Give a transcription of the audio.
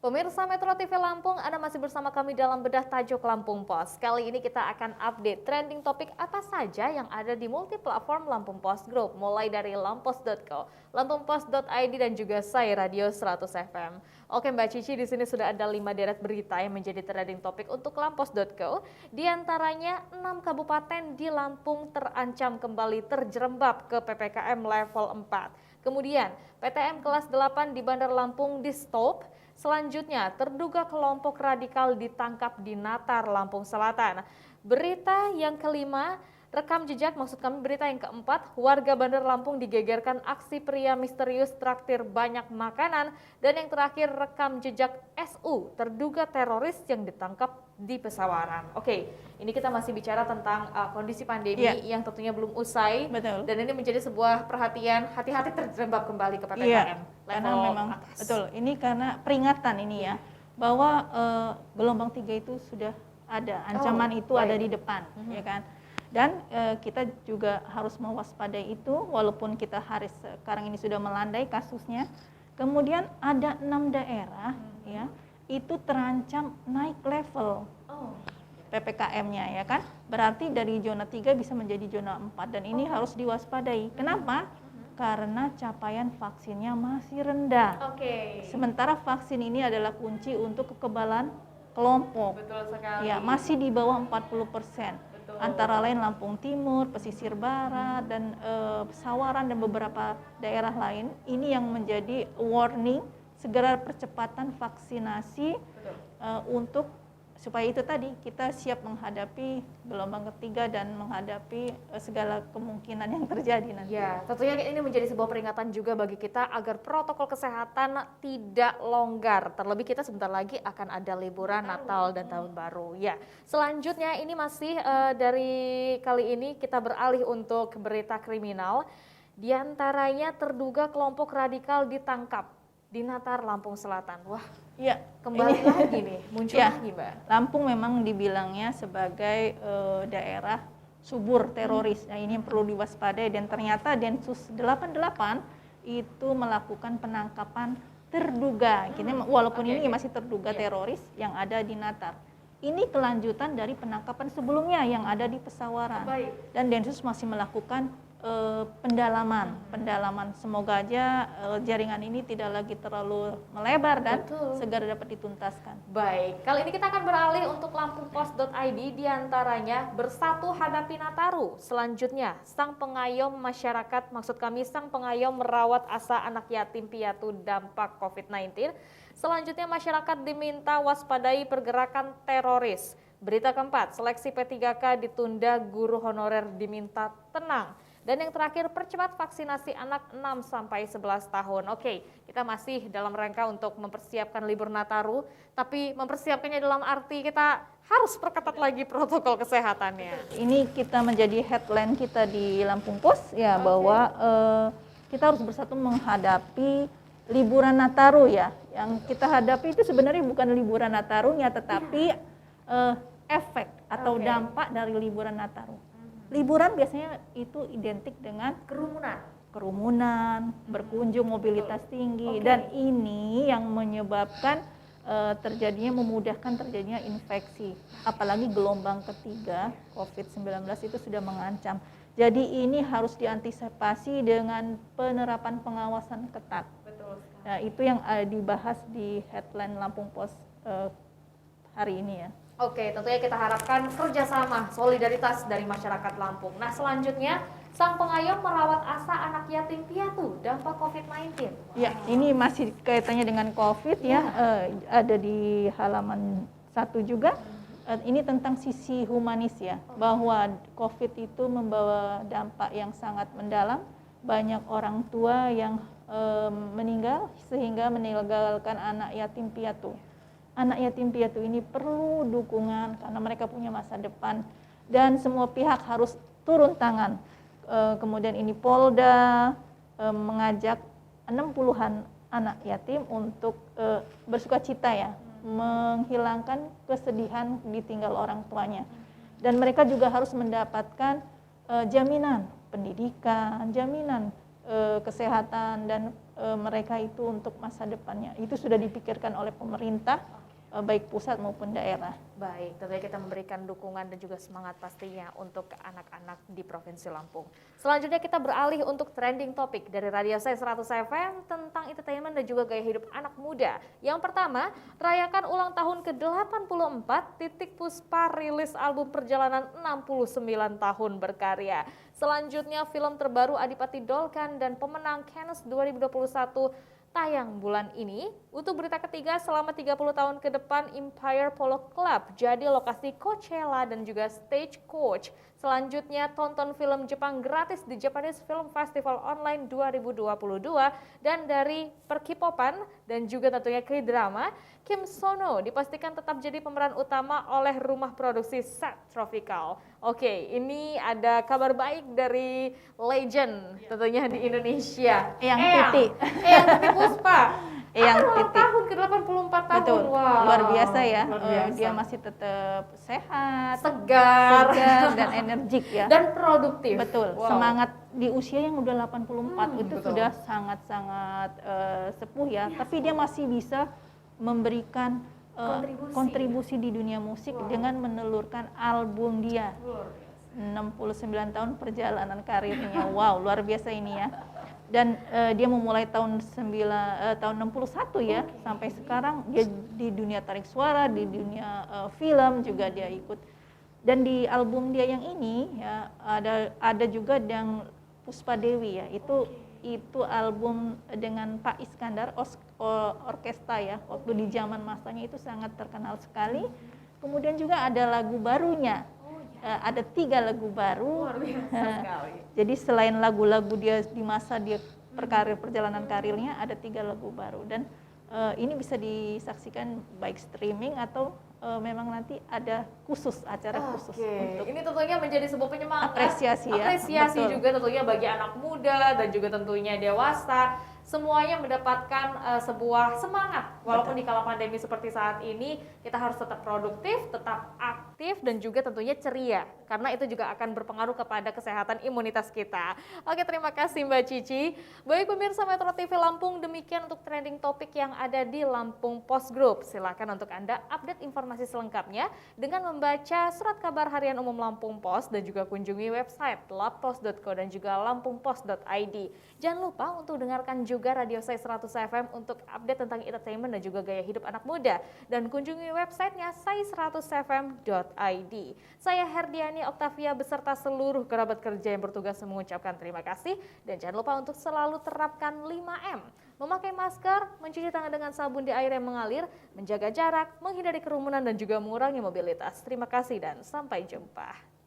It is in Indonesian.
Pemirsa Metro TV Lampung, Anda masih bersama kami dalam bedah tajuk Lampung Pos. Kali ini kita akan update trending topik apa saja yang ada di multi-platform Lampung Pos Group, mulai dari lampos.co, lampungpos.id dan juga saya Radio 100 FM. Oke Mbak Cici, di sini sudah ada 5 deret berita yang menjadi trending topik untuk lampos.co. Di antaranya 6 kabupaten di Lampung terancam kembali terjerembab ke PPKM level 4. Kemudian PTM kelas 8 di Bandar Lampung di stop. Selanjutnya, terduga kelompok radikal ditangkap di Natar, Lampung Selatan. Berita yang kelima, rekam jejak, maksud kami berita yang keempat, warga Bandar Lampung digegerkan aksi pria misterius traktir banyak makanan. Dan yang terakhir, rekam jejak SU, terduga teroris yang ditangkap di Pesawaran. Oke, ini kita masih bicara tentang kondisi pandemi yang tentunya belum usai. Betul. Dan ini menjadi sebuah perhatian, hati-hati terjerembab kembali ke PPKM. Iya, karena memang atas. betul. Ini karena peringatan ini ya, bahwa gelombang 3 itu sudah ada, ancaman itu ada di depan, ya kan. Dan kita juga harus mewaspadai itu, walaupun kita hari sekarang ini sudah melandai kasusnya. Kemudian ada 6 daerah ya, itu terancam naik level PPKM-nya ya kan. Berarti dari zona 3 bisa menjadi zona 4 dan ini harus diwaspadai. Kenapa? Karena capaian vaksinnya masih rendah. Sementara vaksin ini adalah kunci untuk kekebalan kelompok. Betul sekali. Ya, masih di bawah 40%. Antara lain Lampung Timur, Pesisir Barat, dan Pesawaran dan beberapa daerah lain. Ini yang menjadi warning segera percepatan vaksinasi untuk supaya itu tadi kita siap menghadapi gelombang ketiga dan menghadapi segala kemungkinan yang terjadi nanti. Ya, tentunya ini menjadi sebuah peringatan juga bagi kita agar protokol kesehatan tidak longgar. Terlebih kita sebentar lagi akan ada liburan Natal dan Tahun Baru. Ya, selanjutnya ini masih dari kali ini kita beralih untuk berita kriminal. Di antaranya terduga kelompok radikal ditangkap di Natar, Lampung Selatan. Wah, ya, kembali lagi nih, muncul lagi Mbak. Lampung memang dibilangnya sebagai daerah subur teroris. Nah, ini yang perlu diwaspadai dan ternyata Densus 88 itu melakukan penangkapan terduga. Walaupun ini masih terduga teroris yang ada di Natar. Ini kelanjutan dari penangkapan sebelumnya yang ada di Pesawaran. Dan Densus masih melakukan pendalaman. Semoga aja jaringan ini tidak lagi terlalu melebar dan segera dapat dituntaskan. Baik, kali ini kita akan beralih untuk lampungpos.id, diantaranya bersatu hadapi Nataru. Selanjutnya, sang pengayom masyarakat, maksud kami sang pengayom merawat asa anak yatim piatu dampak COVID-19. Selanjutnya, masyarakat diminta waspadai pergerakan teroris. Berita keempat, seleksi P3K ditunda, guru honorer diminta tenang. Dan yang terakhir, percepat vaksinasi anak 6-11 tahun. Oke, kita masih dalam rangka untuk mempersiapkan libur Nataru, tapi mempersiapkannya dalam arti kita harus perketat lagi protokol kesehatannya. Ini kita menjadi headline kita di Lampung Pos ya, bahwa kita harus bersatu menghadapi liburan Nataru ya. Yang kita hadapi itu sebenarnya bukan liburan Natarunya, tetapi efek atau dampak dari liburan Nataru. Liburan biasanya itu identik dengan kerumunan, berkunjung, mobilitas tinggi, dan ini yang menyebabkan memudahkan terjadinya infeksi. Apalagi gelombang ketiga COVID-19 itu sudah mengancam. Jadi ini harus diantisipasi dengan penerapan pengawasan ketat. Nah, itu yang dibahas di headline Lampung Pos hari ini ya. Oke, tentunya kita harapkan kerjasama, solidaritas dari masyarakat Lampung. Nah, selanjutnya, sang pengayom merawat asa anak yatim piatu dampak COVID-19. Ya, ini masih kaitannya dengan COVID ya, ada di halaman 1 juga. Ini tentang sisi humanis ya, bahwa COVID itu membawa dampak yang sangat mendalam. Banyak orang tua yang meninggal sehingga meninggalkan anak yatim piatu. Anak yatim piatu ini perlu dukungan karena mereka punya masa depan dan semua pihak harus turun tangan. Kemudian ini Polda mengajak 60-an anak yatim untuk bersukacita ya, menghilangkan kesedihan ditinggal orang tuanya. Dan mereka juga harus mendapatkan jaminan pendidikan, jaminan kesehatan dan mereka itu untuk masa depannya. Itu sudah dipikirkan oleh pemerintah, baik pusat maupun daerah. Baik, tentunya kita memberikan dukungan dan juga semangat pastinya untuk anak-anak di Provinsi Lampung. Selanjutnya kita beralih untuk trending topik dari Radio Saya 100 FM tentang entertainment dan juga gaya hidup anak muda. Yang pertama, rayakan ulang tahun ke-84, Titik Puspa rilis album perjalanan 69 tahun berkarya. Selanjutnya film terbaru Adipati Dolken dan pemenang Cannes 2021 tayang bulan ini. Untuk berita ketiga, selama 30 tahun ke depan Empire Polo Club jadi lokasi Coachella dan juga Stagecoach. Selanjutnya tonton film Jepang gratis di Japanese Film Festival Online 2022. Dan dari per-K-popan dan juga tentunya K-drama, Kim Sono dipastikan tetap jadi pemeran utama oleh rumah produksi Set Tropical. Oke, ini ada kabar baik dari legend tentunya di Indonesia. Eyang Titi. Eyang Titi Puspa. Eyang ulang Titi. tahun ke-84 tahun. Betul, Wow, luar biasa ya. luar biasa. Dia masih tetap sehat, segar dan energik ya. dan produktif. Betul, Wow. semangat di usia yang udah 84 itu betul. sudah sangat-sangat sepuh ya. Tapi dia masih bisa memberikan kontribusi di dunia musik dengan menelurkan album dia. Luar biasa. 69 tahun perjalanan karirnya. Wow, luar biasa ini ya. Dan dia memulai tahun 61 ya, sampai sekarang dia di dunia tarik suara, di dunia film juga dia ikut. Dan di album dia yang ini ya ada juga yang Puspa Dewi ya. Itu album dengan Pak Iskandar orkestra ya. Waktu di zaman masanya itu sangat terkenal sekali. Kemudian juga ada lagu barunya. Ada 3 lagu baru. Luar biasa sekali. Jadi selain lagu-lagu dia di masa dia perjalanan karirnya, ada 3 lagu baru. Dan ini bisa disaksikan baik streaming atau memang nanti ada acara khusus untuk ini tentunya menjadi sebuah penyemangat, apresiasi ya. apresiasi Betul. juga tentunya bagi anak muda dan juga tentunya dewasa, semuanya mendapatkan sebuah semangat walaupun di kala pandemi seperti saat ini kita harus tetap produktif, tetap aktif dan juga tentunya ceria karena itu juga akan berpengaruh kepada kesehatan imunitas kita. Oke, terima kasih Mbak Cici. Baik pemirsa Metro TV Lampung, demikian untuk trending topik yang ada di Lampung Post Group. Silakan untuk Anda update informasi selengkapnya dengan membaca surat kabar harian umum Lampung Post dan juga kunjungi website lapos.co dan juga lampungpost.id. Jangan lupa untuk dengarkan juga Radio Saya 100 FM untuk update tentang entertainment dan juga gaya hidup anak muda. Dan kunjungi websitenya sai100fm.id. Saya Herdiani Oktavia beserta seluruh kerabat kerja yang bertugas mengucapkan terima kasih. Dan jangan lupa untuk selalu terapkan 5M. Memakai masker, mencuci tangan dengan sabun di air yang mengalir, menjaga jarak, menghindari kerumunan dan juga mengurangi mobilitas. Terima kasih dan sampai jumpa.